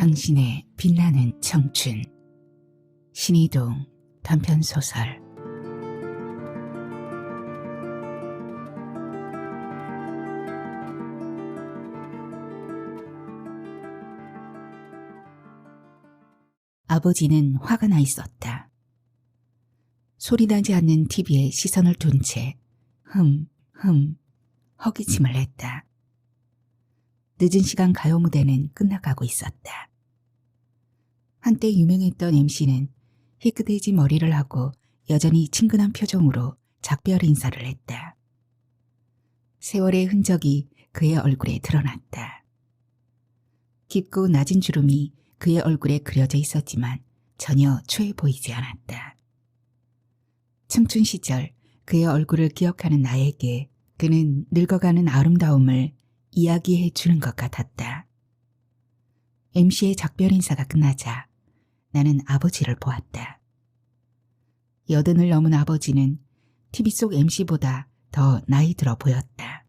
당신의 빛나는 청춘. 신이동 단편소설. 아버지는 화가 나 있었다. 소리나지 않는 TV에 시선을 둔 채 허기짐을 했다. 늦은 시간 가요 무대는 끝나가고 있었다. 한때 유명했던 MC는 희끗해지 머리를 하고 여전히 친근한 표정으로 작별 인사를 했다. 세월의 흔적이 그의 얼굴에 드러났다. 깊고 낮은 주름이 그의 얼굴에 그려져 있었지만 전혀 초해 보이지 않았다. 청춘 시절 그의 얼굴을 기억하는 나에게 그는 늙어가는 아름다움을 이야기해 주는 것 같았다. MC의 작별 인사가 끝나자 나는 아버지를 보았다. 80을 넘은 아버지는 TV 속 MC보다 더 나이 들어 보였다.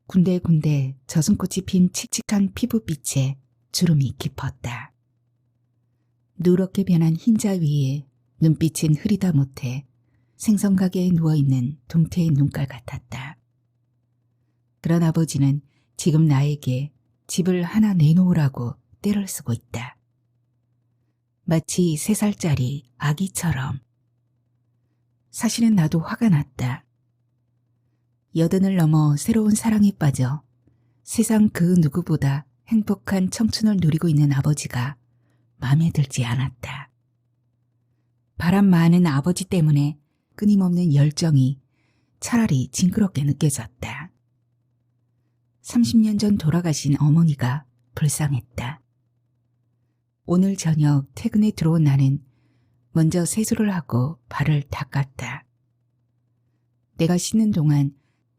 군데군데 저승꽃이 핀 칙칙한 피부빛에 주름이 깊었다. 누렇게 변한 흰자 위에 눈빛은 흐리다 못해 생선가게에 누워있는 동태의 눈깔 같았다. 그런 아버지는 지금 나에게 집을 하나 내놓으라고 떼를 쓰고 있다. 마치 3살짜리 아기처럼. 사실은 나도 화가 났다. 80을 넘어 새로운 사랑에 빠져 세상 그 누구보다 행복한 청춘을 누리고 있는 아버지가 마음에 들지 않았다. 바람 많은 아버지 때문에 끊임없는 열정이 차라리 징그럽게 느껴졌다. 30년 전 돌아가신 어머니가 불쌍했다. 오늘 저녁 퇴근에 들어온 나는 먼저 세수를 하고 발을 닦았다. 내가 씻는 동안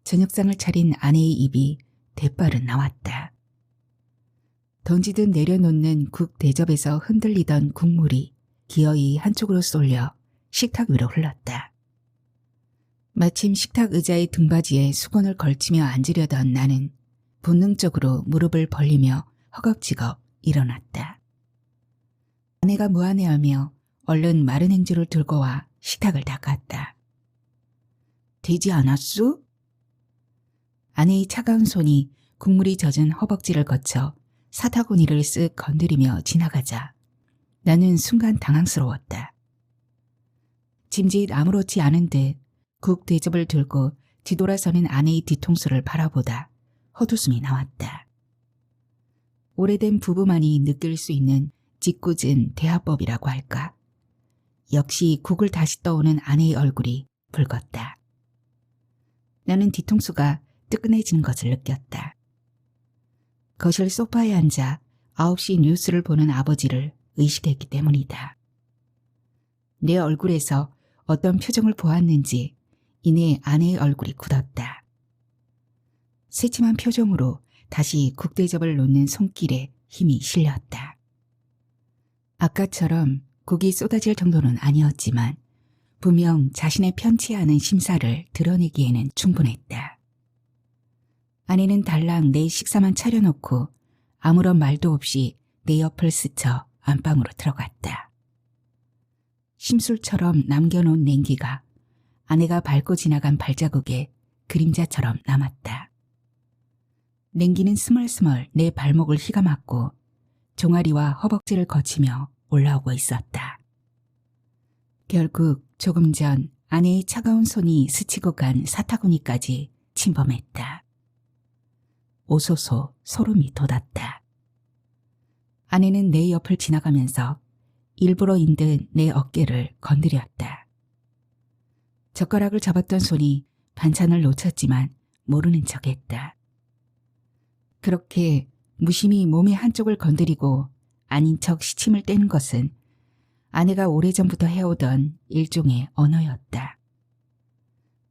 저녁상을 차린 아내의 입이 대빠른 나왔다. 던지듯 내려놓는 국 대접에서 흔들리던 국물이 기어이 한쪽으로 쏠려 식탁 위로 흘렀다. 마침 식탁 의자의 등받이에 수건을 걸치며 앉으려던 나는 본능적으로 무릎을 벌리며 허겁지겁 일어났다. 아내가 무안해하며 얼른 마른 행주를 들고 와 식탁을 닦았다. 되지 않았소? 아내의 차가운 손이 국물이 젖은 허벅지를 거쳐 사타구니를 쓱 건드리며 지나가자 나는 순간 당황스러웠다. 짐짓 아무렇지 않은 듯 국 대접을 들고 뒤돌아서는 아내의 뒤통수를 바라보다 헛웃음이 나왔다. 오래된 부부만이 느낄 수 있는 짓궂은 대화법이라고 할까. 역시 국을 다시 떠오는 아내의 얼굴이 붉었다. 나는 뒤통수가 뜨끈해지는 것을 느꼈다. 거실 소파에 앉아 9시 뉴스를 보는 아버지를 의식했기 때문이다. 내 얼굴에서 어떤 표정을 보았는지 이내 아내의 얼굴이 굳었다. 새침한 표정으로 다시 국대접을 놓는 손길에 힘이 실렸다. 아까처럼 국이 쏟아질 정도는 아니었지만 분명 자신의 편치 않은 심사를 드러내기에는 충분했다. 아내는 달랑 내 식사만 차려놓고 아무런 말도 없이 내 옆을 스쳐 안방으로 들어갔다. 심술처럼 남겨놓은 냉기가 아내가 밟고 지나간 발자국에 그림자처럼 남았다. 냉기는 스멀스멀 내 발목을 휘감았고 종아리와 허벅지를 거치며 올라오고 있었다. 결국 조금 전 아내의 차가운 손이 스치고 간 사타구니까지 침범했다. 오소소 소름이 돋았다. 아내는 내 옆을 지나가면서 일부러인 듯 내 어깨를 건드렸다. 젓가락을 잡았던 손이 반찬을 놓쳤지만 모르는 척했다. 그렇게 무심히 몸의 한쪽을 건드리고 아닌 척 시침을 떼는 것은 아내가 오래전부터 해오던 일종의 언어였다.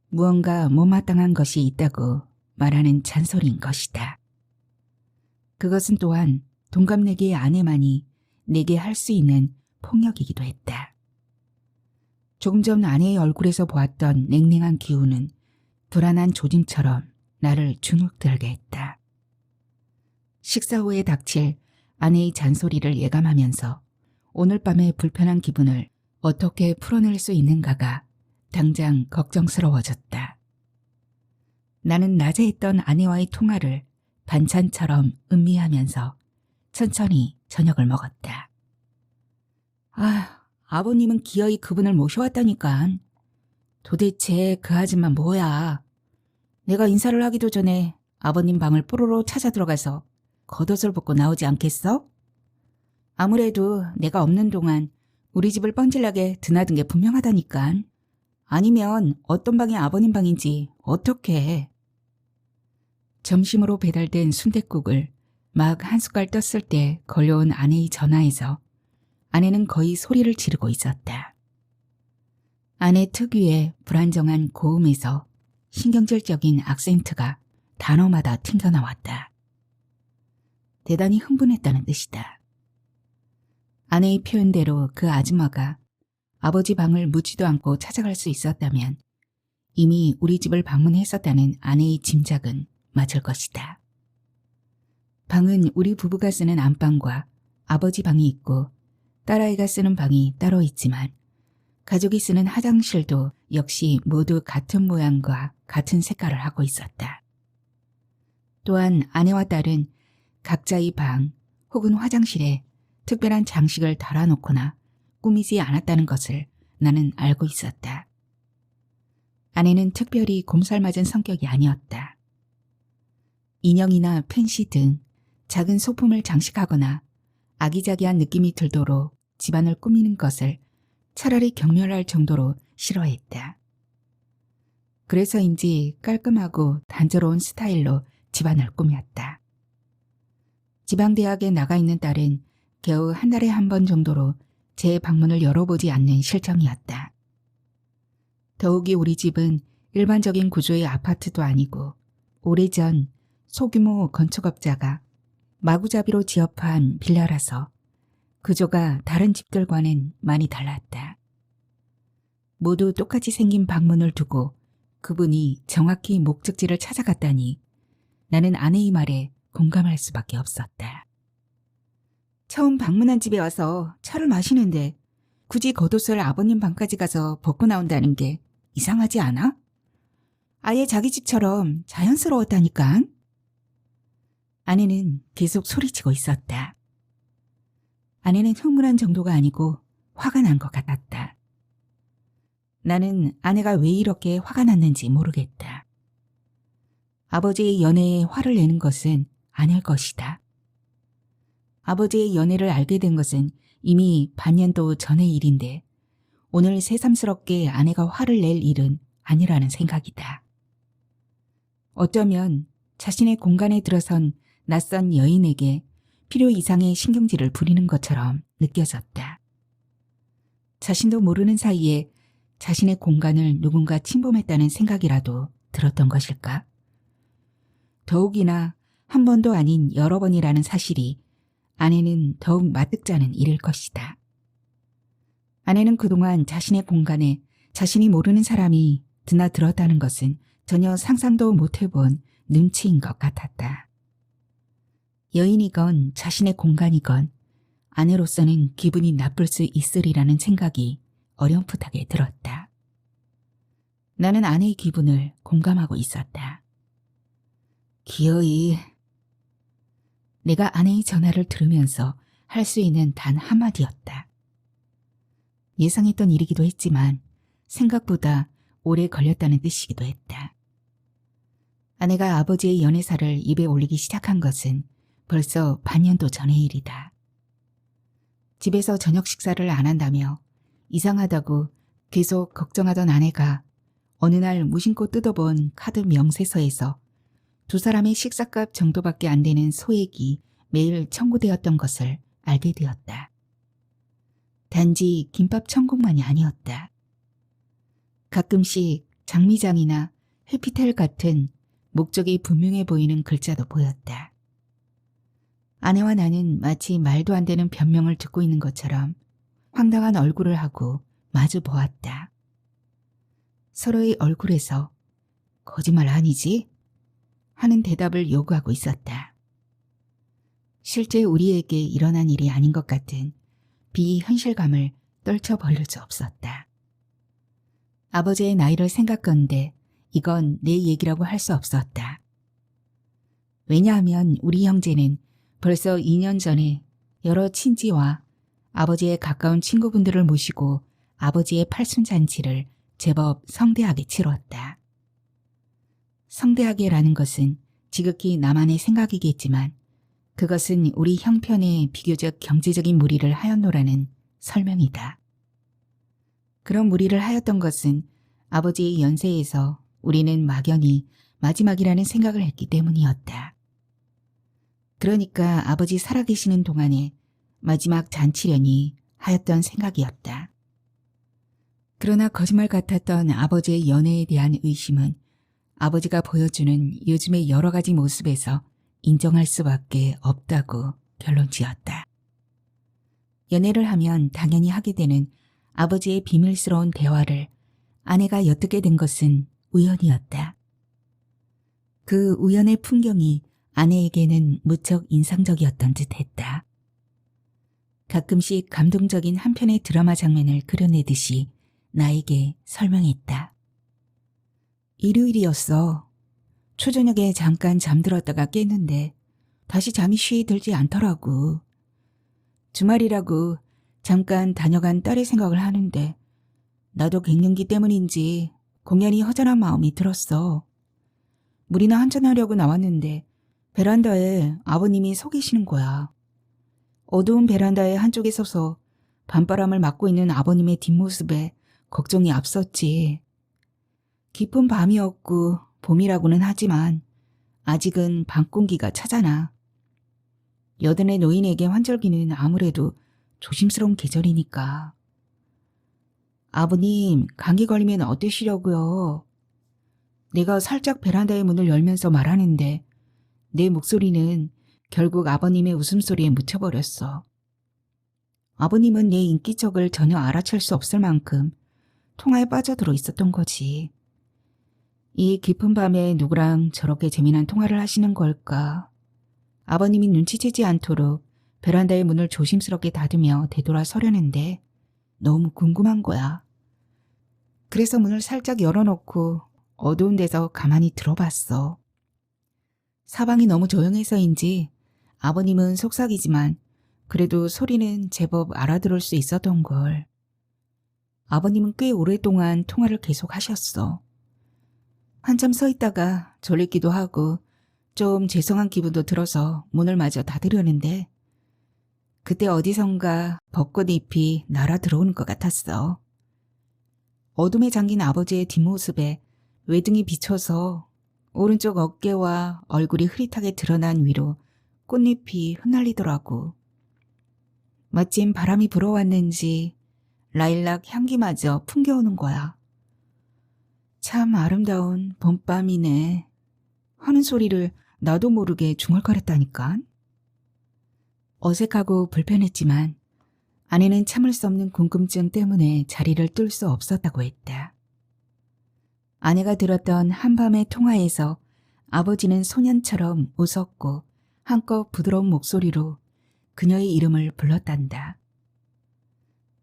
무언가 못마땅한 것이 있다고 말하는 잔소리인 것이다. 그것은 또한 동갑내기의 아내만이 내게 할 수 있는 폭력이기도 했다. 조금 전 아내의 얼굴에서 보았던 냉랭한 기운은 불안한 조짐처럼 나를 주눅들게 했다. 식사 후에 닥칠 아내의 잔소리를 예감하면서 오늘 밤의 불편한 기분을 어떻게 풀어낼 수 있는가가 당장 걱정스러워졌다. 나는 낮에 했던 아내와의 통화를 반찬처럼 음미하면서 천천히 저녁을 먹었다. 아버님은 기어이 그분을 모셔왔다니까. 도대체 그 아줌마 뭐야. 내가 인사를 하기도 전에 아버님 방을 뽀로로 찾아 들어가서 겉옷을 벗고 나오지 않겠어? 아무래도 내가 없는 동안 우리 집을 뻔질나게 드나든 게 분명하다니까. 아니면 어떤 방이 아버님 방인지 어떻게 해. 점심으로 배달된 순댓국을 막 한 숟갈 떴을 때 걸려온 아내의 전화에서 아내는 거의 소리를 지르고 있었다. 아내 특유의 불안정한 고음에서 신경질적인 악센트가 단어마다 튕겨나왔다. 대단히 흥분했다는 뜻이다. 아내의 표현대로 그 아줌마가 아버지 방을 묻지도 않고 찾아갈 수 있었다면 이미 우리 집을 방문했었다는 아내의 짐작은 맞을 것이다. 방은 우리 부부가 쓰는 안방과 아버지 방이 있고 딸아이가 쓰는 방이 따로 있지만 가족이 쓰는 화장실도 역시 모두 같은 모양과 같은 색깔을 하고 있었다. 또한 아내와 딸은 각자의 방 혹은 화장실에 특별한 장식을 달아놓거나 꾸미지 않았다는 것을 나는 알고 있었다. 아내는 특별히 곰살맞은 성격이 아니었다. 인형이나 펜시 등 작은 소품을 장식하거나 아기자기한 느낌이 들도록 집안을 꾸미는 것을 차라리 경멸할 정도로 싫어했다. 그래서인지 깔끔하고 단조로운 스타일로 집안을 꾸몄다. 지방대학에 나가 있는 딸은 겨우 한 달에 한 번 정도로 제 방문을 열어보지 않는 실정이었다. 더욱이 우리 집은 일반적인 구조의 아파트도 아니고 오래전 소규모 건축업자가 마구잡이로 지어판 빌라라서 구조가 다른 집들과는 많이 달랐다. 모두 똑같이 생긴 방문을 두고 그분이 정확히 목적지를 찾아갔다니 나는 아내의 말에 공감할 수밖에 없었다. 처음 방문한 집에 와서 차를 마시는데 굳이 겉옷을 아버님 방까지 가서 벗고 나온다는 게 이상하지 않아? 아예 자기 집처럼 자연스러웠다니까. 아내는 계속 소리치고 있었다. 아내는 흥분한 정도가 아니고 화가 난 것 같았다. 나는 아내가 왜 이렇게 화가 났는지 모르겠다. 아버지의 연애에 화를 내는 것은 아닐 것이다. 아버지의 연애를 알게 된 것은 이미 반년도 전의 일인데 오늘 새삼스럽게 아내가 화를 낼 일은 아니라는 생각이다. 어쩌면 자신의 공간에 들어선 낯선 여인에게 필요 이상의 신경질을 부리는 것처럼 느껴졌다. 자신도 모르는 사이에 자신의 공간을 누군가 침범했다는 생각이라도 들었던 것일까? 더욱이나 한 번도 아닌 여러 번이라는 사실이 아내는 더욱 마뜩자는 일일 것이다. 아내는 그동안 자신의 공간에 자신이 모르는 사람이 드나들었다는 것은 전혀 상상도 못해본 눈치인 것 같았다. 여인이건 자신의 공간이건 아내로서는 기분이 나쁠 수 있으리라는 생각이 어렴풋하게 들었다. 나는 아내의 기분을 공감하고 있었다. 기어이. 내가 아내의 전화를 들으면서 할 수 있는 단 한마디였다. 예상했던 일이기도 했지만 생각보다 오래 걸렸다는 뜻이기도 했다. 아내가 아버지의 연애사를 입에 올리기 시작한 것은 벌써 반년도 전의 일이다. 집에서 저녁 식사를 안 한다며 이상하다고 계속 걱정하던 아내가 어느 날 무심코 뜯어본 카드 명세서에서 두 사람의 식사값 정도밖에 안 되는 소액이 매일 청구되었던 것을 알게 되었다. 단지 김밥 천국만이 아니었다. 가끔씩 장미장이나 해피텔 같은 목적이 분명해 보이는 글자도 보였다. 아내와 나는 마치 말도 안 되는 변명을 듣고 있는 것처럼 황당한 얼굴을 하고 마주 보았다. 서로의 얼굴에서 거짓말 아니지? 하는 대답을 요구하고 있었다. 실제 우리에게 일어난 일이 아닌 것 같은 비현실감을 떨쳐버릴 수 없었다. 아버지의 나이를 생각건대 이건 내 얘기라고 할 수 없었다. 왜냐하면 우리 형제는 벌써 2년 전에 여러 친지와 아버지의 가까운 친구분들을 모시고 아버지의 팔순잔치를 제법 성대하게 치렀다. 성대하게라는 것은 지극히 나만의 생각이겠지만 그것은 우리 형편의 비교적 경제적인 무리를 하였노라는 설명이다. 그런 무리를 하였던 것은 아버지의 연세에서 우리는 막연히 마지막이라는 생각을 했기 때문이었다. 그러니까 아버지 살아계시는 동안에 마지막 잔치련이 하였던 생각이었다. 그러나 거짓말 같았던 아버지의 연애에 대한 의심은 아버지가 보여주는 요즘의 여러 가지 모습에서 인정할 수밖에 없다고 결론 지었다. 연애를 하면 당연히 하게 되는 아버지의 비밀스러운 대화를 아내가 엿듣게 된 것은 우연이었다. 그 우연의 풍경이 아내에게는 무척 인상적이었던 듯 했다. 가끔씩 감동적인 한 편의 드라마 장면을 그려내듯이 나에게 설명했다. 일요일이었어. 초저녁에 잠깐 잠들었다가 깼는데 다시 잠이 쉬이 들지 않더라고. 주말이라고 잠깐 다녀간 딸의 생각을 하는데 나도 갱년기 때문인지 공연히 허전한 마음이 들었어. 물이나 한잔하려고 나왔는데 베란다에 아버님이 서 계시는 거야. 어두운 베란다의 한쪽에 서서 밤바람을 맞고 있는 아버님의 뒷모습에 걱정이 앞섰지. 깊은 밤이었고 봄이라고는 하지만 아직은 밤 공기가 차잖아. 여든의 노인에게 환절기는 아무래도 조심스러운 계절이니까. 아버님, 감기 걸리면 어떠시려고요? 내가 살짝 베란다의 문을 열면서 말하는데 내 목소리는 결국 아버님의 웃음소리에 묻혀버렸어. 아버님은 내 인기척을 전혀 알아챌 수 없을 만큼 통화에 빠져들어 있었던 거지. 이 깊은 밤에 누구랑 저렇게 재미난 통화를 하시는 걸까? 아버님이 눈치채지 않도록 베란다의 문을 조심스럽게 닫으며 되돌아서려는데 너무 궁금한 거야. 그래서 문을 살짝 열어놓고 어두운 데서 가만히 들어봤어. 사방이 너무 조용해서인지 아버님은 속삭이지만 그래도 소리는 제법 알아들을 수 있었던 걸. 아버님은 꽤 오랫동안 통화를 계속 하셨어. 한참 서 있다가 졸리기도 하고 좀 죄송한 기분도 들어서 문을 마저 닫으려는데 그때 어디선가 벚꽃잎이 날아 들어오는 것 같았어. 어둠에 잠긴 아버지의 뒷모습에 외등이 비쳐서 오른쪽 어깨와 얼굴이 흐릿하게 드러난 위로 꽃잎이 흩날리더라고. 마침 바람이 불어왔는지 라일락 향기마저 풍겨오는 거야. 참 아름다운 봄밤이네 하는 소리를 나도 모르게 중얼거렸다니까. 어색하고 불편했지만 아내는 참을 수 없는 궁금증 때문에 자리를 뜰 수 없었다고 했다. 아내가 들었던 한밤의 통화에서 아버지는 소년처럼 웃었고 한껏 부드러운 목소리로 그녀의 이름을 불렀단다.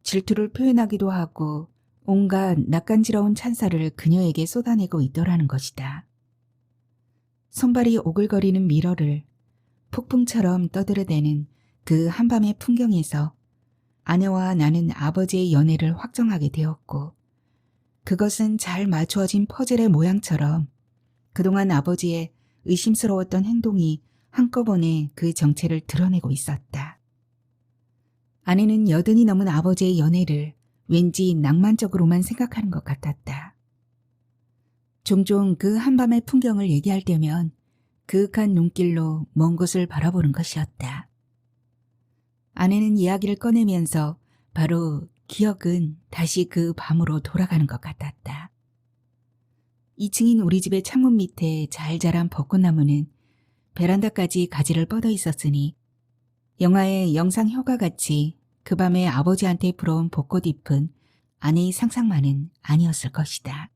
질투를 표현하기도 하고 온갖 낯간지러운 찬사를 그녀에게 쏟아내고 있더라는 것이다. 손발이 오글거리는 미러를 폭풍처럼 떠들어대는 그 한밤의 풍경에서 아내와 나는 아버지의 연애를 확정하게 되었고 그것은 잘 맞추어진 퍼즐의 모양처럼 그동안 아버지의 의심스러웠던 행동이 한꺼번에 그 정체를 드러내고 있었다. 아내는 여든이 넘은 아버지의 연애를 왠지 낭만적으로만 생각하는 것 같았다. 종종 그 한밤의 풍경을 얘기할 때면 그윽한 눈길로 먼 곳을 바라보는 것이었다. 아내는 이야기를 꺼내면서 바로 기억은 다시 그 밤으로 돌아가는 것 같았다. 2층인 우리 집의 창문 밑에 잘 자란 벚꽃나무는 베란다까지 가지를 뻗어 있었으니 영화의 영상 효과같이 그 밤에 아버지한테 불어온 벚꽃잎은 아내의 상상만은 아니었을 것이다.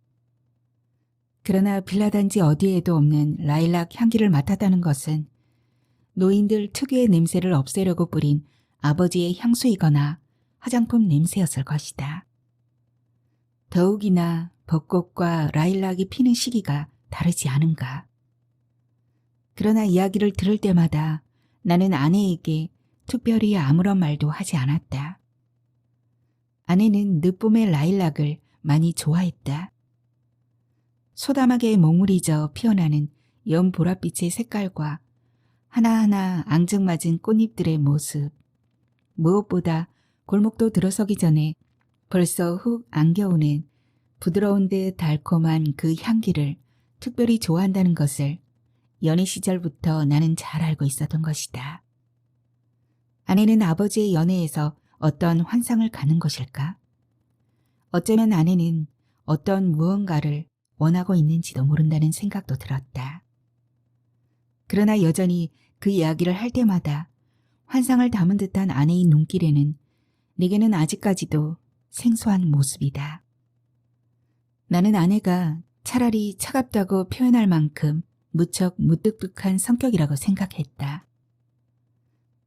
그러나 빌라 단지 어디에도 없는 라일락 향기를 맡았다는 것은 노인들 특유의 냄새를 없애려고 뿌린 아버지의 향수이거나 화장품 냄새였을 것이다. 더욱이나 벚꽃과 라일락이 피는 시기가 다르지 않은가. 그러나 이야기를 들을 때마다 나는 아내에게 특별히 아무런 말도 하지 않았다. 아내는 늦봄의 라일락을 많이 좋아했다. 소담하게 몽우리져 피어나는 연보랏빛의 색깔과 하나하나 앙증맞은 꽃잎들의 모습. 무엇보다 골목도 들어서기 전에 벌써 훅 안겨오는 부드러운 듯 달콤한 그 향기를 특별히 좋아한다는 것을 연애 시절부터 나는 잘 알고 있었던 것이다. 아내는 아버지의 연애에서 어떤 환상을 갖는 것일까? 어쩌면 아내는 어떤 무언가를 원하고 있는지도 모른다는 생각도 들었다. 그러나 여전히 그 이야기를 할 때마다 환상을 담은 듯한 아내의 눈길에는 내게는 아직까지도 생소한 모습이다. 나는 아내가 차라리 차갑다고 표현할 만큼 무척 무뚝뚝한 성격이라고 생각했다.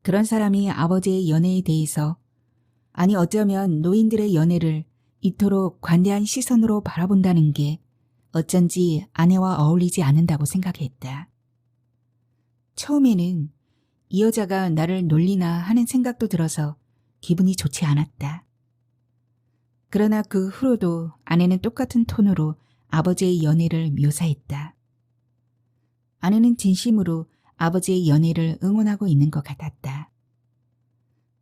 그런 사람이 아버지의 연애에 대해서, 아니 어쩌면 노인들의 연애를 이토록 관대한 시선으로 바라본다는 게 어쩐지 아내와 어울리지 않는다고 생각했다. 처음에는 이 여자가 나를 놀리나 하는 생각도 들어서 기분이 좋지 않았다. 그러나 그 후로도 아내는 똑같은 톤으로 아버지의 연애를 묘사했다. 아내는 진심으로 아버지의 연애를 응원하고 있는 것 같았다.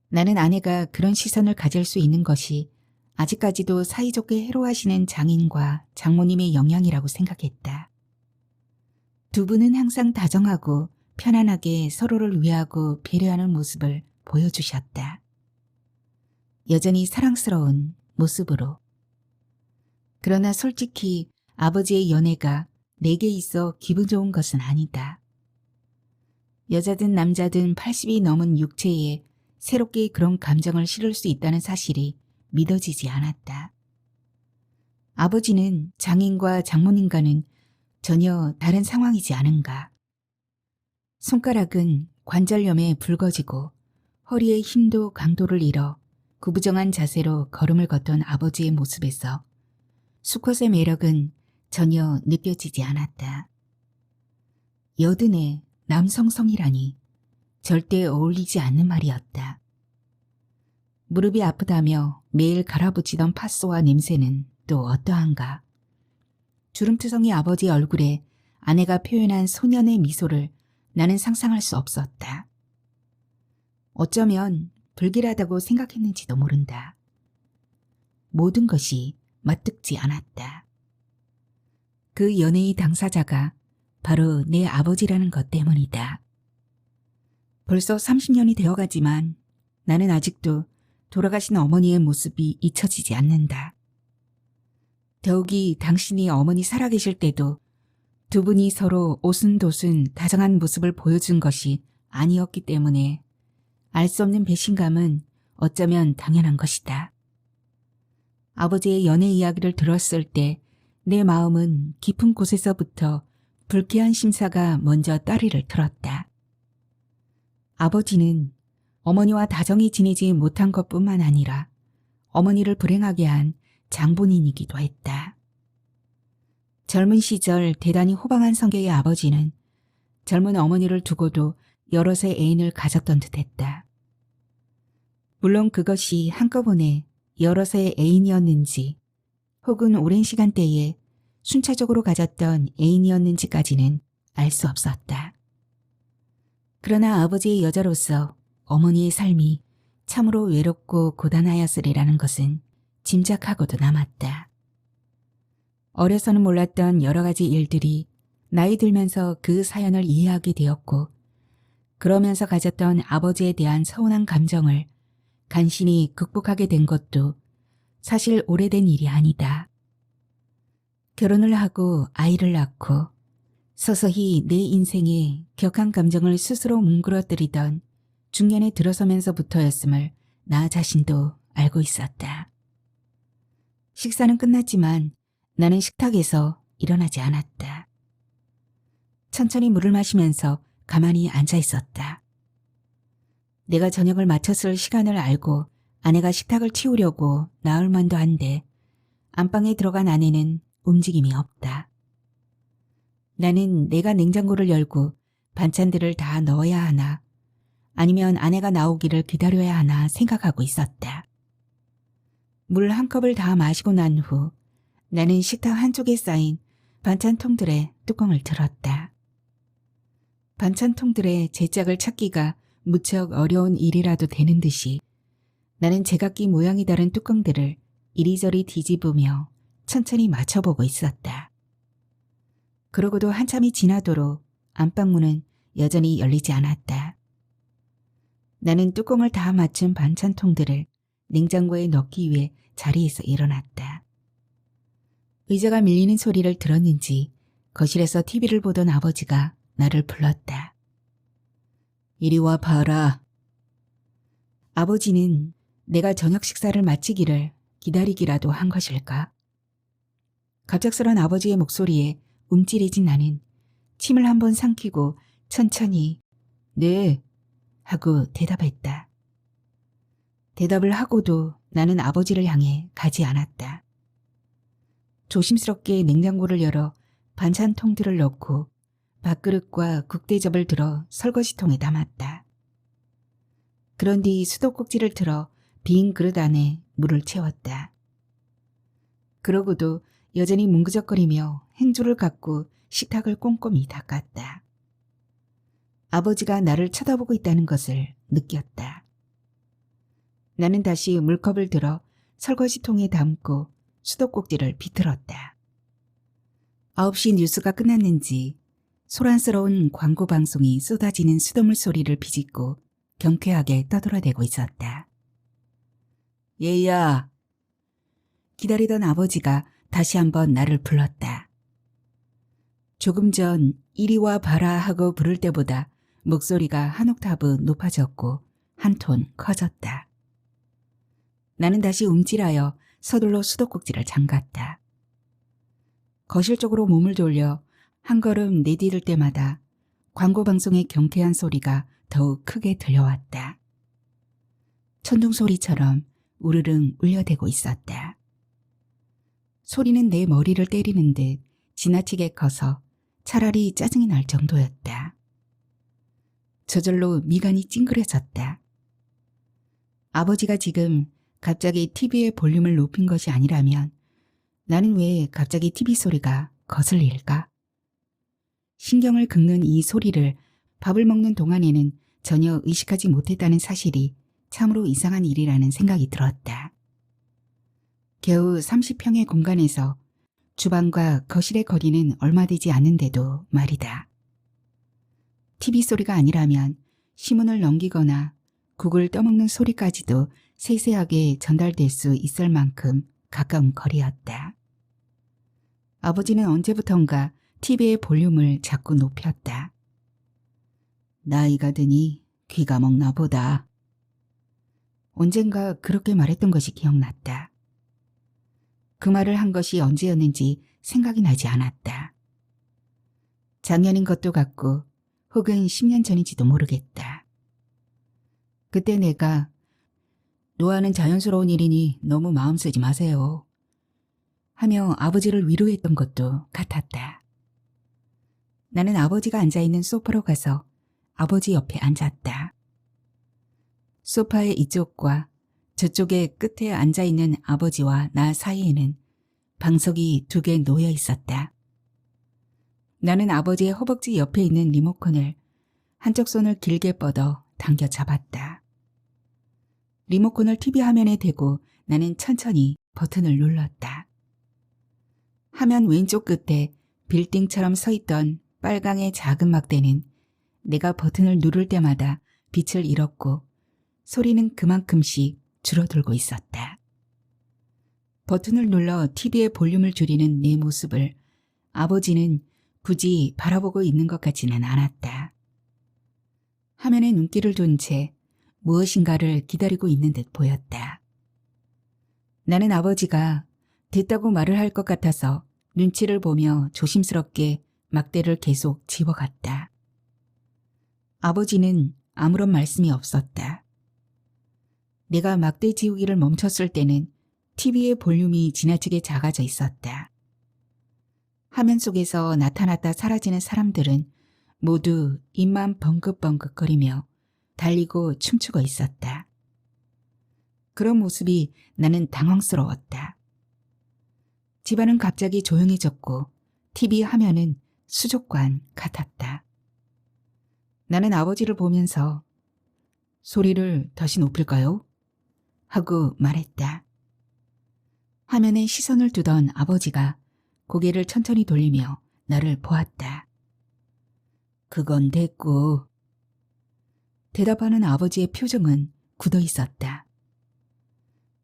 나는 아내가 그런 시선을 가질 수 있는 것이 아직까지도 사이좋게 해로하시는 장인과 장모님의 영향이라고 생각했다. 두 분은 항상 다정하고 편안하게 서로를 위하고 배려하는 모습을 보여주셨다. 여전히 사랑스러운 모습으로. 그러나 솔직히 아버지의 연애가 내게 있어 기분 좋은 것은 아니다. 여자든 남자든 80이 넘은 육체에 새롭게 그런 감정을 실을 수 있다는 사실이 믿어지지 않았다. 아버지는 장인과 장모님과는 전혀 다른 상황이지 않은가. 손가락은 관절염에 붉어지고 허리의 힘도 강도를 잃어 구부정한 자세로 걸음을 걷던 아버지의 모습에서 수컷의 매력은 전혀 느껴지지 않았다. 여든의 남성성이라니 절대 어울리지 않는 말이었다. 무릎이 아프다며 매일 갈아붙이던 팥소와 냄새는 또 어떠한가. 주름투성이 아버지 얼굴에 아내가 표현한 소년의 미소를 나는 상상할 수 없었다. 어쩌면 불길하다고 생각했는지도 모른다. 모든 것이 맞듣지 않았다. 그 연애의 당사자가 바로 내 아버지라는 것 때문이다. 벌써 30년이 되어가지만 나는 아직도 돌아가신 어머니의 모습이 잊혀지지 않는다. 더욱이 당신이 어머니 살아계실 때도 두 분이 서로 오순도순 다정한 모습을 보여준 것이 아니었기 때문에 알 수 없는 배신감은 어쩌면 당연한 것이다. 아버지의 연애 이야기를 들었을 때 내 마음은 깊은 곳에서부터 불쾌한 심사가 먼저 따리를 틀었다. 아버지는 어머니와 다정히 지내지 못한 것뿐만 아니라 어머니를 불행하게 한 장본인이기도 했다. 젊은 시절 대단히 호방한 성격의 아버지는 젊은 어머니를 두고도 여럿의 애인을 가졌던 듯했다. 물론 그것이 한꺼번에 여럿의 애인이었는지 혹은 오랜 시간대에 순차적으로 가졌던 애인이었는지까지는 알 수 없었다. 그러나 아버지의 여자로서 어머니의 삶이 참으로 외롭고 고단하였으리라는 것은 짐작하고도 남았다. 어려서는 몰랐던 여러 가지 일들이 나이 들면서 그 사연을 이해하게 되었고, 그러면서 가졌던 아버지에 대한 서운한 감정을 간신히 극복하게 된 것도 사실 오래된 일이 아니다. 결혼을 하고 아이를 낳고 서서히 내 인생에 격한 감정을 스스로 뭉그러뜨리던 중년에 들어서면서부터였음을 나 자신도 알고 있었다. 식사는 끝났지만 나는 식탁에서 일어나지 않았다. 천천히 물을 마시면서 가만히 앉아 있었다. 내가 저녁을 마쳤을 시간을 알고 아내가 식탁을 치우려고 나올 만도 한데 안방에 들어간 아내는 움직임이 없다. 나는 내가 냉장고를 열고 반찬들을 다 넣어야 하나 아니면 아내가 나오기를 기다려야 하나 생각하고 있었다. 물 한 컵을 다 마시고 난 후 나는 식탁 한쪽에 쌓인 반찬통들의 뚜껑을 들었다. 반찬통들의 제짝을 찾기가 무척 어려운 일이라도 되는 듯이 나는 제각기 모양이 다른 뚜껑들을 이리저리 뒤집으며 천천히 맞춰보고 있었다. 그러고도 한참이 지나도록 안방문은 여전히 열리지 않았다. 나는 뚜껑을 다 맞춘 반찬통들을 냉장고에 넣기 위해 자리에서 일어났다. 의자가 밀리는 소리를 들었는지 거실에서 TV를 보던 아버지가 나를 불렀다. 이리 와 봐라. 아버지는 내가 저녁 식사를 마치기를 기다리기라도 한 것일까? 갑작스런 아버지의 목소리에 움찔해진 나는 침을 한번 삼키고 천천히 네 하고 대답했다. 대답을 하고도 나는 아버지를 향해 가지 않았다. 조심스럽게 냉장고를 열어 반찬통들을 넣고 밥그릇과 국대접을 들어 설거지통에 담았다. 그런 뒤 수도꼭지를 틀어 빈 그릇 안에 물을 채웠다. 그러고도 여전히 뭉그적거리며 행주를 갖고 식탁을 꼼꼼히 닦았다. 아버지가 나를 쳐다보고 있다는 것을 느꼈다. 나는 다시 물컵을 들어 설거지통에 담고 수도꼭지를 비틀었다. 9시 뉴스가 끝났는지 소란스러운 광고 방송이 쏟아지는 수돗물 소리를 비집고 경쾌하게 떠들어대고 있었다. 얘야. 기다리던 아버지가 다시 한번 나를 불렀다. 조금 전 이리 와 봐라 하고 부를 때보다 목소리가 한 옥타브 높아졌고 한 톤 커졌다. 나는 다시 움찔하여 서둘러 수도꼭지를 잠갔다. 거실 쪽으로 몸을 돌려 한 걸음 내디딜 때마다 광고 방송의 경쾌한 소리가 더욱 크게 들려왔다. 천둥 소리처럼 우르릉 울려대고 있었다. 소리는 내 머리를 때리는 듯 지나치게 커서 차라리 짜증이 날 정도였다. 저절로 미간이 찡그려졌다. 아버지가 지금 갑자기 TV의 볼륨을 높인 것이 아니라면 나는 왜 갑자기 TV 소리가 거슬릴까? 신경을 긁는 이 소리를 밥을 먹는 동안에는 전혀 의식하지 못했다는 사실이 참으로 이상한 일이라는 생각이 들었다. 겨우 30평의 공간에서 주방과 거실의 거리는 얼마 되지 않는데도 말이다. TV 소리가 아니라면 신문을 넘기거나 국을 떠먹는 소리까지도 세세하게 전달될 수 있을 만큼 가까운 거리였다. 아버지는 언제부턴가 TV의 볼륨을 자꾸 높였다. 나이가 드니 귀가 먹나 보다. 언젠가 그렇게 말했던 것이 기억났다. 그 말을 한 것이 언제였는지 생각이 나지 않았다. 작년인 것도 같고 혹은 10년 전인지도 모르겠다. 그때 내가 노화는 자연스러운 일이니 너무 마음 쓰지 마세요 하며 아버지를 위로했던 것도 같았다. 나는 아버지가 앉아있는 소파로 가서 아버지 옆에 앉았다. 소파의 이쪽과 저쪽의 끝에 앉아있는 아버지와 나 사이에는 방석이 2개 놓여 있었다. 나는 아버지의 허벅지 옆에 있는 리모컨을 한쪽 손을 길게 뻗어 당겨 잡았다. 리모컨을 TV 화면에 대고 나는 천천히 버튼을 눌렀다. 화면 왼쪽 끝에 빌딩처럼 서 있던 빨강의 작은 막대는 내가 버튼을 누를 때마다 빛을 잃었고 소리는 그만큼씩 줄어들고 있었다. 버튼을 눌러 TV의 볼륨을 줄이는 내 모습을 아버지는 굳이 바라보고 있는 것 같지는 않았다. 화면에 눈길을 둔 채 무엇인가를 기다리고 있는 듯 보였다. 나는 아버지가 됐다고 말을 할 것 같아서 눈치를 보며 조심스럽게 막대를 계속 집어갔다. 아버지는 아무런 말씀이 없었다. 내가 막대 지우기를 멈췄을 때는 TV의 볼륨이 지나치게 작아져 있었다. 화면 속에서 나타났다 사라지는 사람들은 모두 입만 벙긋벙긋거리며 달리고 춤추고 있었다. 그런 모습이 나는 당황스러웠다. 집안은 갑자기 조용해졌고 TV 화면은 수족관 같았다. 나는 아버지를 보면서 소리를 다시 높일까요? 하고 말했다. 화면에 시선을 두던 아버지가 고개를 천천히 돌리며 나를 보았다. 그건 됐고. 대답하는 아버지의 표정은 굳어 있었다.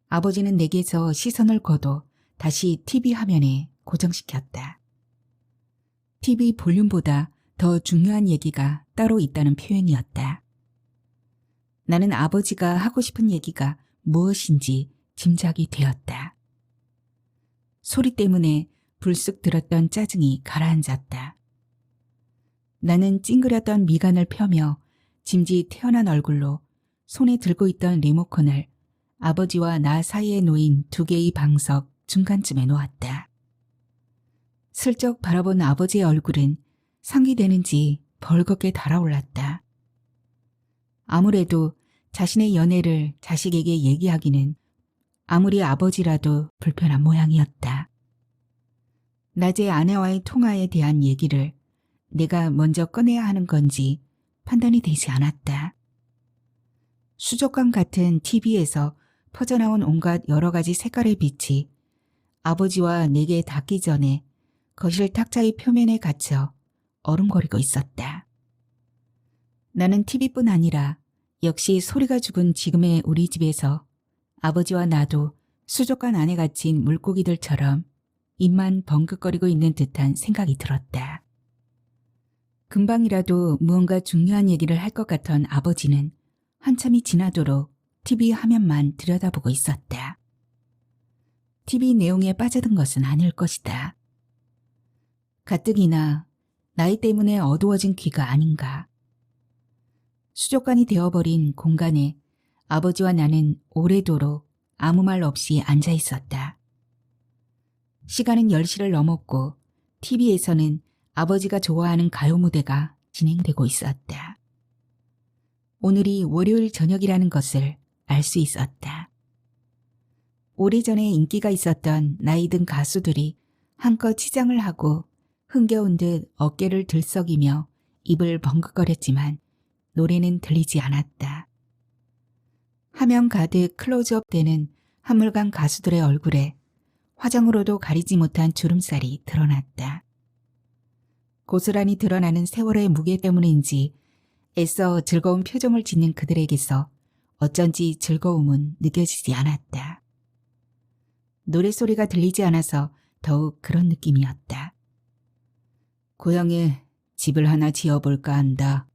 아버지는 내게서 시선을 거둬 다시 TV 화면에 고정시켰다. TV 볼륨보다 더 중요한 얘기가 따로 있다는 표현이었다. 나는 아버지가 하고 싶은 얘기가 무엇인지 짐작이 되었다. 소리 때문에 불쑥 들었던 짜증이 가라앉았다. 나는 찡그렸던 미간을 펴며 짐짓 태어난 얼굴로 손에 들고 있던 리모컨을 아버지와 나 사이에 놓인 두 개의 방석 중간쯤에 놓았다. 슬쩍 바라본 아버지의 얼굴은 상기되는지 벌겋게 달아올랐다. 아무래도 자신의 연애를 자식에게 얘기하기는 아무리 아버지라도 불편한 모양이었다. 낮에 아내와의 통화에 대한 얘기를 내가 먼저 꺼내야 하는 건지 판단이 되지 않았다. 수족관 같은 TV에서 퍼져나온 온갖 여러 가지 색깔의 빛이 아버지와 내게 닿기 전에 거실 탁자의 표면에 갇혀 얼음거리고 있었다. 나는 TV뿐 아니라 역시 소리가 죽은 지금의 우리 집에서 아버지와 나도 수족관 안에 갇힌 물고기들처럼 입만 벙긋거리고 있는 듯한 생각이 들었다. 금방이라도 무언가 중요한 얘기를 할 것 같던 아버지는 한참이 지나도록 TV 화면만 들여다보고 있었다. TV 내용에 빠져든 것은 아닐 것이다. 가뜩이나 나이 때문에 어두워진 귀가 아닌가. 수족관이 되어버린 공간에 아버지와 나는 오래도록 아무 말 없이 앉아 있었다. 시간은 10시를 넘었고 TV에서는 아버지가 좋아하는 가요 무대가 진행되고 있었다. 오늘이 월요일 저녁이라는 것을 알 수 있었다. 오래전에 인기가 있었던 나이든 가수들이 한껏 치장을 하고 흥겨운 듯 어깨를 들썩이며 입을 벙긋거렸지만 노래는 들리지 않았다. 화면 가득 클로즈업 되는 한물간 가수들의 얼굴에 화장으로도 가리지 못한 주름살이 드러났다. 고스란히 드러나는 세월의 무게 때문인지 애써 즐거운 표정을 짓는 그들에게서 어쩐지 즐거움은 느껴지지 않았다. 노랫소리가 들리지 않아서 더욱 그런 느낌이었다. 고향에 집을 하나 지어볼까 한다.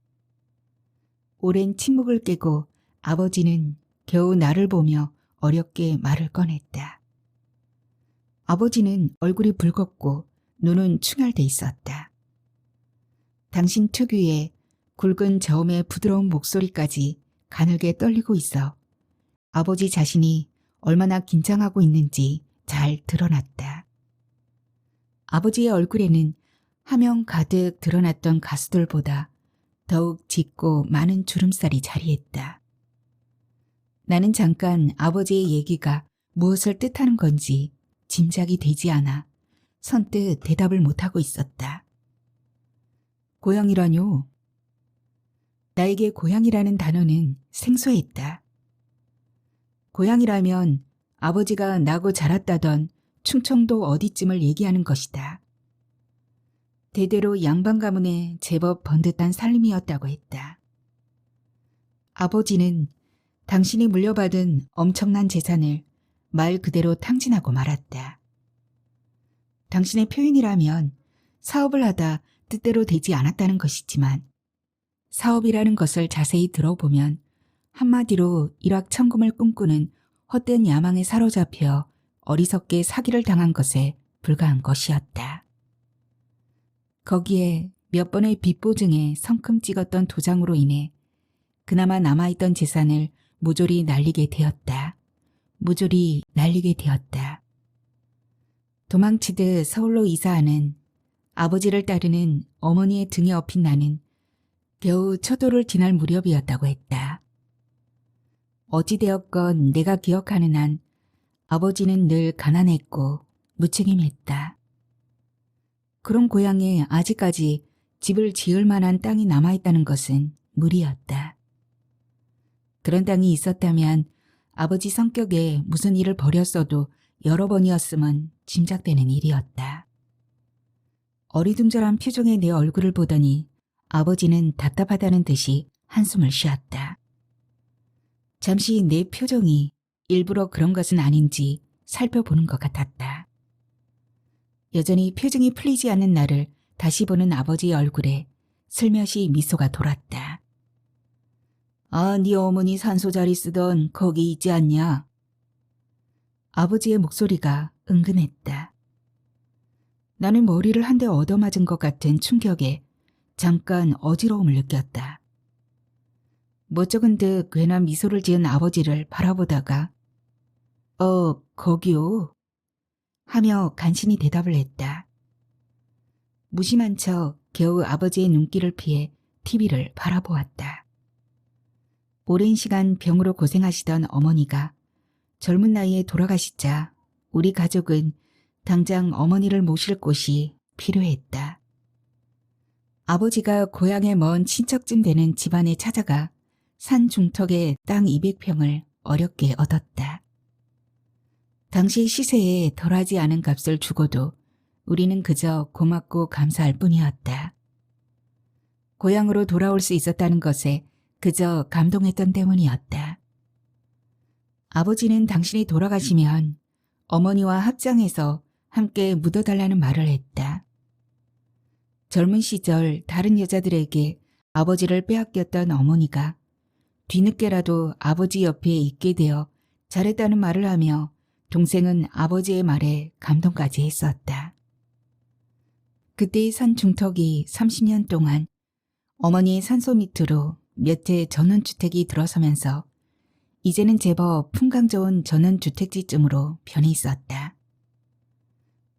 오랜 침묵을 깨고 아버지는 겨우 나를 보며 어렵게 말을 꺼냈다. 아버지는 얼굴이 붉었고 눈은 충혈돼 있었다. 당신 특유의 굵은 저음의 부드러운 목소리까지 가늘게 떨리고 있어 아버지 자신이 얼마나 긴장하고 있는지 잘 드러났다. 아버지의 얼굴에는 화면 가득 드러났던 가수들보다 더욱 짙고 많은 주름살이 자리했다. 나는 잠깐 아버지의 얘기가 무엇을 뜻하는 건지 짐작이 되지 않아 선뜻 대답을 못하고 있었다. 고향이라뇨? 나에게 고향이라는 단어는 생소했다. 고향이라면 아버지가 나고 자랐다던 충청도 어디쯤을 얘기하는 것이다. 대대로 양반 가문의 제법 번듯한 살림이었다고 했다. 아버지는 당신이 물려받은 엄청난 재산을 말 그대로 탕진하고 말았다. 당신의 표현이라면 사업을 하다 뜻대로 되지 않았다는 것이지만 사업이라는 것을 자세히 들어보면 한마디로 일확천금을 꿈꾸는 헛된 야망에 사로잡혀 어리석게 사기를 당한 것에 불과한 것이었다. 거기에 몇 번의 빚보증에 성큼 찍었던 도장으로 인해 그나마 남아있던 재산을 모조리 날리게 되었다. 모조리 날리게 되었다. 도망치듯 서울로 이사하는 아버지를 따르는 어머니의 등에 업힌 나는 겨우 초도를 지날 무렵이었다고 했다. 어찌되었건 내가 기억하는 한 아버지는 늘 가난했고 무책임했다. 그런 고향에 아직까지 집을 지을 만한 땅이 남아있다는 것은 무리였다. 그런 땅이 있었다면 아버지 성격에 무슨 일을 벌였어도 여러 번이었으면 짐작되는 일이었다. 어리둥절한 표정의 내 얼굴을 보더니 아버지는 답답하다는 듯이 한숨을 쉬었다. 잠시 내 표정이 일부러 그런 것은 아닌지 살펴보는 것 같았다. 여전히 표정이 풀리지 않는 나를 다시 보는 아버지의 얼굴에 슬며시 미소가 돌았다. 아, 네 어머니 산소자리 쓰던 거기 있지 않냐? 아버지의 목소리가 은근했다. 나는 머리를 한 대 얻어맞은 것 같은 충격에 잠깐 어지러움을 느꼈다. 멋쩍은 듯 괜한 미소를 지은 아버지를 바라보다가 거기요? 하며 간신히 대답을 했다. 무심한 척 겨우 아버지의 눈길을 피해 TV를 바라보았다. 오랜 시간 병으로 고생하시던 어머니가 젊은 나이에 돌아가시자 우리 가족은 당장 어머니를 모실 곳이 필요했다. 아버지가 고향의 먼 친척쯤 되는 집안에 찾아가 산 중턱에 땅 200평을 어렵게 얻었다. 당시 시세에 덜하지 않은 값을 주고도 우리는 그저 고맙고 감사할 뿐이었다. 고향으로 돌아올 수 있었다는 것에 그저 감동했던 때문이었다. 아버지는 당신이 돌아가시면 어머니와 합장해서 함께 묻어달라는 말을 했다. 젊은 시절 다른 여자들에게 아버지를 빼앗겼던 어머니가 뒤늦게라도 아버지 옆에 있게 되어 잘했다는 말을 하며 동생은 아버지의 말에 감동까지 했었다. 그때의 산 중턱이 30년 동안 어머니의 산소 밑으로 몇 해 전원주택이 들어서면서 이제는 제법 풍광 좋은 전원주택지쯤으로 변해 있었다.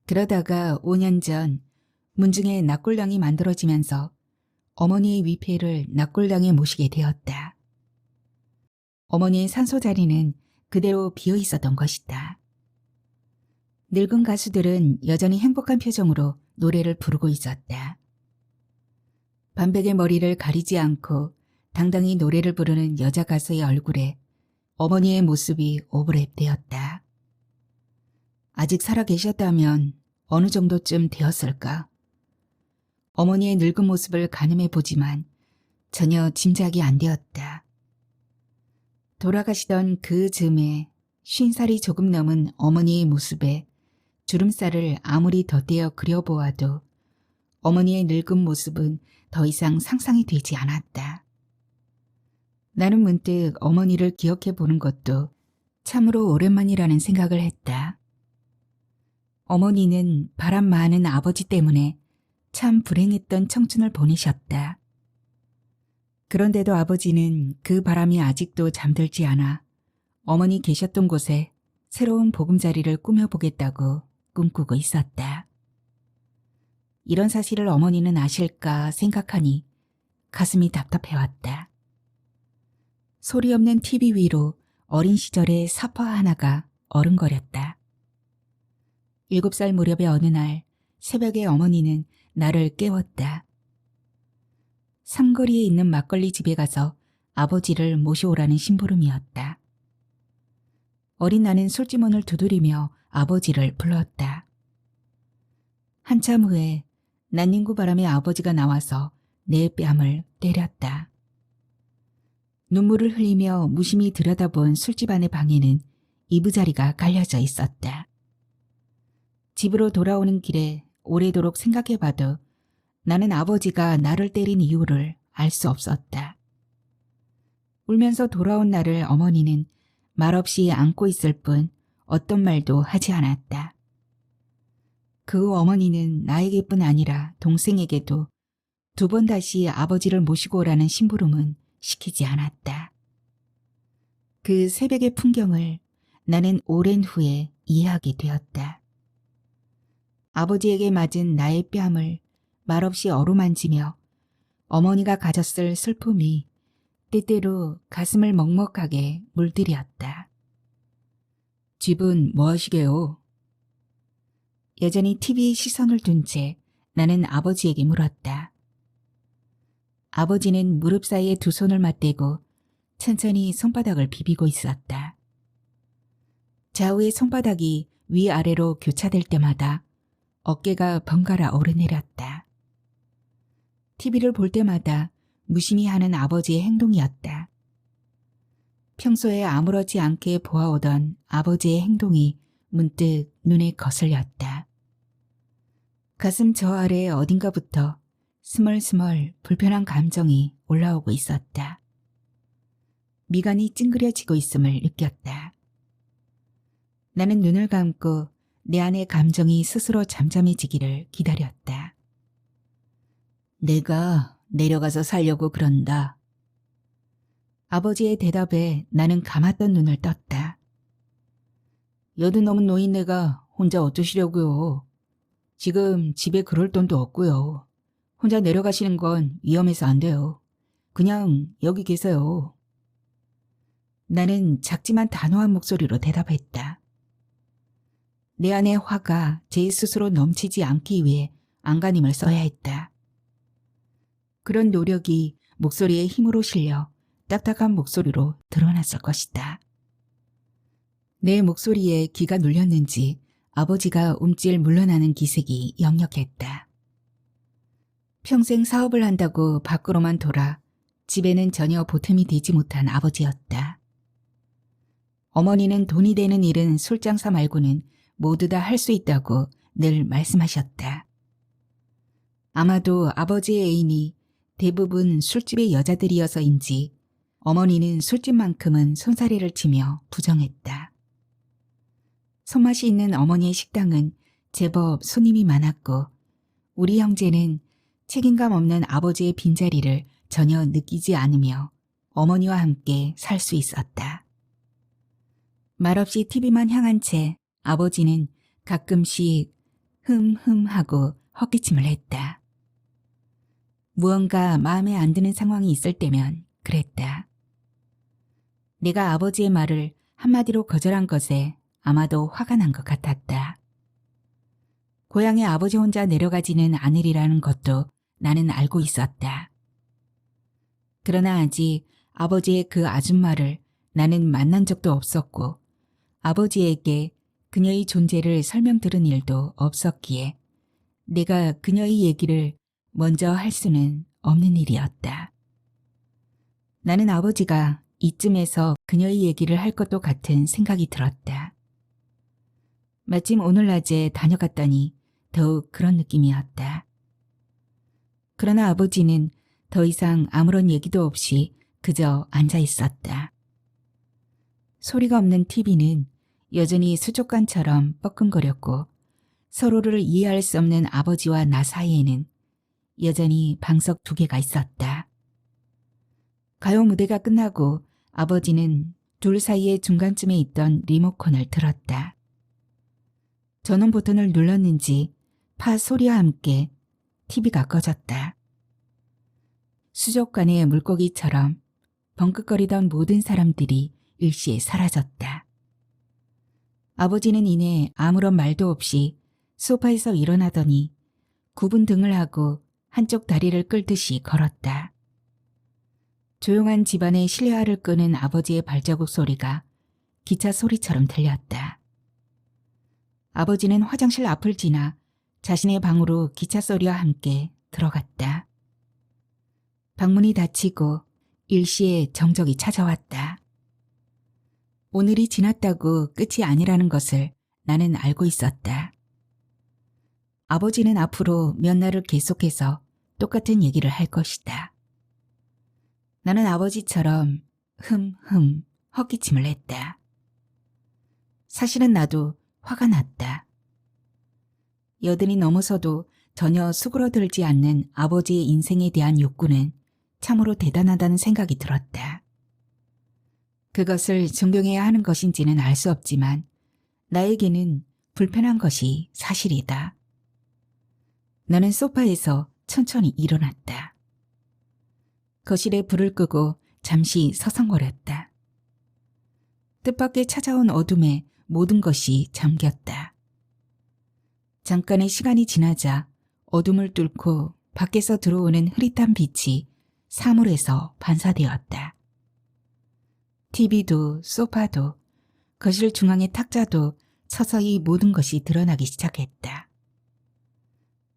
그러다가 5년 전 문중에 납골당이 만들어지면서 어머니의 위패를 납골당에 모시게 되었다. 어머니의 산소 자리는 그대로 비어 있었던 것이다. 늙은 가수들은 여전히 행복한 표정으로 노래를 부르고 있었다. 반백의 머리를 가리지 않고 당당히 노래를 부르는 여자 가수의 얼굴에 어머니의 모습이 오버랩되었다. 아직 살아 계셨다면 어느 정도쯤 되었을까? 어머니의 늙은 모습을 가늠해 보지만 전혀 짐작이 안 되었다. 돌아가시던 그 즈음에 50살이 조금 넘은 어머니의 모습에 주름살을 아무리 덧대어 그려보아도 어머니의 늙은 모습은 더 이상 상상이 되지 않았다. 나는 문득 어머니를 기억해 보는 것도 참으로 오랜만이라는 생각을 했다. 어머니는 바람 많은 아버지 때문에 참 불행했던 청춘을 보내셨다. 그런데도 아버지는 그 바람이 아직도 잠들지 않아 어머니 계셨던 곳에 새로운 보금자리를 꾸며보겠다고 꿈꾸고 있었다. 이런 사실을 어머니는 아실까 생각하니 가슴이 답답해왔다. 소리 없는 TV 위로 어린 시절의 사파 하나가 어른거렸다. 7살 무렵의 어느 날 새벽에 어머니는 나를 깨웠다. 삼거리에 있는 막걸리 집에 가서 아버지를 모셔오라는 심부름이었다. 어린 나는 술주머니를 두드리며 아버지를 불렀다. 한참 후에 난닝구 바람에 아버지가 나와서 내 뺨을 때렸다. 눈물을 흘리며 무심히 들여다본 술집 안의 방에는 이부자리가 갈려져 있었다. 집으로 돌아오는 길에 오래도록 생각해봐도 나는 아버지가 나를 때린 이유를 알 수 없었다. 울면서 돌아온 나를 어머니는 말없이 안고 있을 뿐 어떤 말도 하지 않았다. 그 후 어머니는 나에게뿐 아니라 동생에게도 2번 다시 아버지를 모시고 오라는 심부름은 시키지 않았다. 그 새벽의 풍경을 나는 오랜 후에 이해하게 되었다. 아버지에게 맞은 나의 뺨을 말없이 어루만지며 어머니가 가졌을 슬픔이 때때로 가슴을 먹먹하게 물들였다. 집은 뭐 하시게요? 여전히 TV에 시선을 둔 채 나는 아버지에게 물었다. 아버지는 무릎 사이에 두 손을 맞대고 천천히 손바닥을 비비고 있었다. 좌우의 손바닥이 위아래로 교차될 때마다 어깨가 번갈아 오르내렸다. TV를 볼 때마다 무심히 하는 아버지의 행동이었다. 평소에 아무렇지 않게 보아오던 아버지의 행동이 문득 눈에 거슬렸다. 가슴 저 아래 어딘가부터 스멀스멀 불편한 감정이 올라오고 있었다. 미간이 찡그려지고 있음을 느꼈다. 나는 눈을 감고 내 안의 감정이 스스로 잠잠해지기를 기다렸다. 내가 내려가서 살려고 그런다. 아버지의 대답에 나는 감았던 눈을 떴다. 여든 넘은 노인네가 혼자 어쩌시려고요. 지금 집에 그럴 돈도 없고요. 혼자 내려가시는 건 위험해서 안 돼요. 그냥 여기 계세요. 나는 작지만 단호한 목소리로 대답했다. 내 안의 화가 제 스스로 넘치지 않기 위해 안간힘을 써야 했다. 그런 노력이 목소리에 힘으로 실려 딱딱한 목소리로 드러났을 것이다. 내 목소리에 귀가 눌렸는지 아버지가 움찔 물러나는 기색이 역력했다. 평생 사업을 한다고 밖으로만 돌아 집에는 전혀 보탬이 되지 못한 아버지였다. 어머니는 돈이 되는 일은 술장사 말고는 모두 다 할 수 있다고 늘 말씀하셨다. 아마도 아버지의 애인이 대부분 술집의 여자들이어서인지 어머니는 술집만큼은 손사래를 치며 부정했다. 손맛이 있는 어머니의 식당은 제법 손님이 많았고 우리 형제는 책임감 없는 아버지의 빈자리를 전혀 느끼지 않으며 어머니와 함께 살 수 있었다. 말없이 TV만 향한 채 아버지는 가끔씩 흠흠하고 헛기침을 했다. 무언가 마음에 안 드는 상황이 있을 때면 그랬다. 내가 아버지의 말을 한마디로 거절한 것에 아마도 화가 난 것 같았다. 고향에 아버지 혼자 내려가지는 않으리라는 것도 나는 알고 있었다. 그러나 아직 아버지의 그 아줌마를 나는 만난 적도 없었고 아버지에게 그녀의 존재를 설명 들은 일도 없었기에 내가 그녀의 얘기를 먼저 할 수는 없는 일이었다. 나는 아버지가 이쯤에서 그녀의 얘기를 할 것도 같은 생각이 들었다. 마침 오늘 낮에 다녀갔더니 더욱 그런 느낌이었다. 그러나 아버지는 더 이상 아무런 얘기도 없이 그저 앉아 있었다. 소리가 없는 TV는 여전히 수족관처럼 뻐끔거렸고 서로를 이해할 수 없는 아버지와 나 사이에는 여전히 방석 2개가 있었다. 가요 무대가 끝나고 아버지는 둘 사이의 중간쯤에 있던 리모컨을 들었다. 전원 버튼을 눌렀는지 파 소리와 함께 TV가 꺼졌다. 수족관의 물고기처럼 벙긋거리던 모든 사람들이 일시에 사라졌다. 아버지는 이내 아무런 말도 없이 소파에서 일어나더니 굽은 등을 하고 한쪽 다리를 끌듯이 걸었다. 조용한 집안의 실내화를 끄는 아버지의 발자국 소리가 기차 소리처럼 들렸다. 아버지는 화장실 앞을 지나 자신의 방으로 기차 소리와 함께 들어갔다. 방문이 닫히고 일시에 정적이 찾아왔다. 오늘이 지났다고 끝이 아니라는 것을 나는 알고 있었다. 아버지는 앞으로 몇 날을 계속해서 똑같은 얘기를 할 것이다. 나는 아버지처럼 흠흠 헛기침을 했다. 사실은 나도 화가 났다. 여든이 넘어서도 전혀 수그러들지 않는 아버지의 인생에 대한 욕구는 참으로 대단하다는 생각이 들었다. 그것을 존경해야 하는 것인지는 알 수 없지만 나에게는 불편한 것이 사실이다. 나는 소파에서 천천히 일어났다. 거실에 불을 끄고 잠시 서성거렸다. 뜻밖의 찾아온 어둠에 모든 것이 잠겼다. 잠깐의 시간이 지나자 어둠을 뚫고 밖에서 들어오는 흐릿한 빛이 사물에서 반사되었다. TV도 소파도 거실 중앙의 탁자도 서서히 모든 것이 드러나기 시작했다.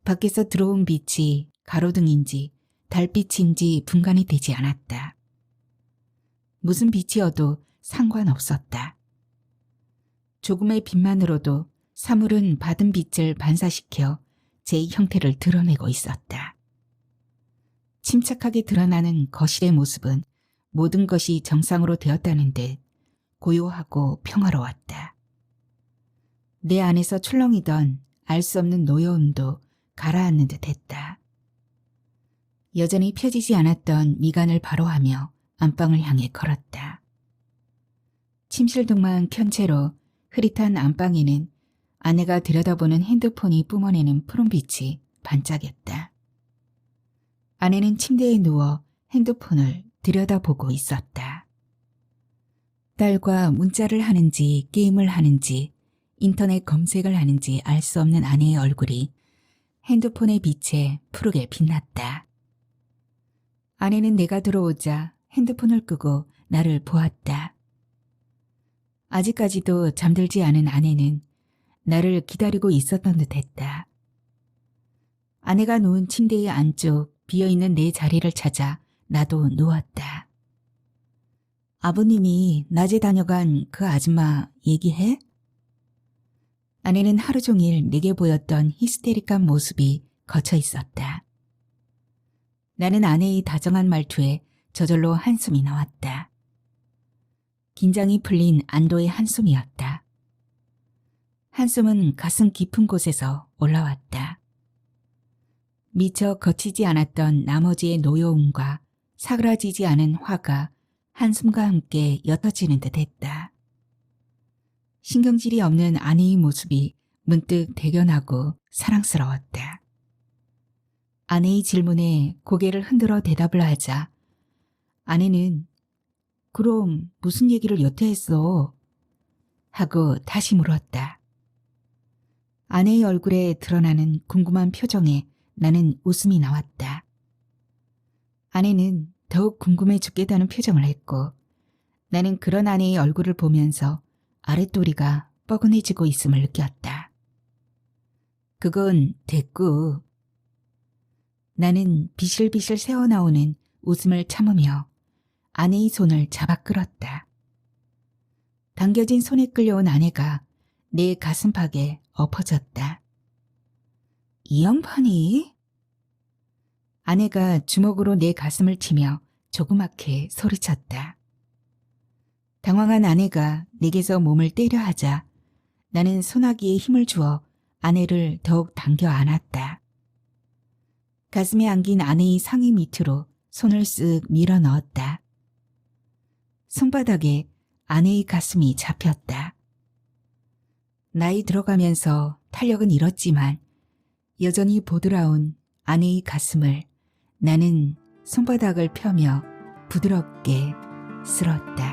밖에서 들어온 빛이 가로등인지 달빛인지 분간이 되지 않았다. 무슨 빛이어도 상관없었다. 조금의 빛만으로도 사물은 받은 빛을 반사시켜 제 형태를 드러내고 있었다. 침착하게 드러나는 거실의 모습은 모든 것이 정상으로 되었다는 듯 고요하고 평화로웠다. 내 안에서 출렁이던 알 수 없는 노여움도 가라앉는 듯 했다. 여전히 펴지지 않았던 미간을 바로하며 안방을 향해 걸었다. 침실등만 켠 채로 흐릿한 안방에는 아내가 들여다보는 핸드폰이 뿜어내는 푸른빛이 반짝였다. 아내는 침대에 누워 핸드폰을 들여다보고 있었다. 딸과 문자를 하는지 게임을 하는지 인터넷 검색을 하는지 알 수 없는 아내의 얼굴이 핸드폰의 빛에 푸르게 빛났다. 아내는 내가 들어오자 핸드폰을 끄고 나를 보았다. 아직까지도 잠들지 않은 아내는 나를 기다리고 있었던 듯했다. 아내가 누운 침대의 안쪽 비어있는 내 자리를 찾아 나도 누웠다. 아버님이 낮에 다녀간 그 아줌마 얘기해? 아내는 하루 종일 내게 보였던 히스테릭한 모습이 거쳐 있었다. 나는 아내의 다정한 말투에 저절로 한숨이 나왔다. 긴장이 풀린 안도의 한숨이었다. 한숨은 가슴 깊은 곳에서 올라왔다. 미처 거치지 않았던 나머지의 노여움과 사그라지지 않은 화가 한숨과 함께 옅어지는 듯 했다. 신경질이 없는 아내의 모습이 문득 대견하고 사랑스러웠다. 아내의 질문에 고개를 흔들어 대답을 하자 아내는 그럼 무슨 얘기를 여태 했어? 하고 다시 물었다. 아내의 얼굴에 드러나는 궁금한 표정에 나는 웃음이 나왔다. 아내는 더욱 궁금해 죽겠다는 표정을 했고 나는 그런 아내의 얼굴을 보면서 아랫도리가 뻐근해지고 있음을 느꼈다. 그건 됐고. 나는 비실비실 새어나오는 웃음을 참으며 아내의 손을 잡아 끌었다. 당겨진 손에 끌려온 아내가 내 가슴팍에 엎어졌다. 이 양반이? 아내가 주먹으로 내 가슴을 치며 조그맣게 소리쳤다. 당황한 아내가 내게서 몸을 떼려 하자 나는 소나기에 힘을 주어 아내를 더욱 당겨 안았다. 가슴에 안긴 아내의 상의 밑으로 손을 쓱 밀어 넣었다. 손바닥에 아내의 가슴이 잡혔다. 나이 들어가면서 탄력은 잃었지만 여전히 보드라운 아내의 가슴을 나는 손바닥을 펴며 부드럽게 쓸었다.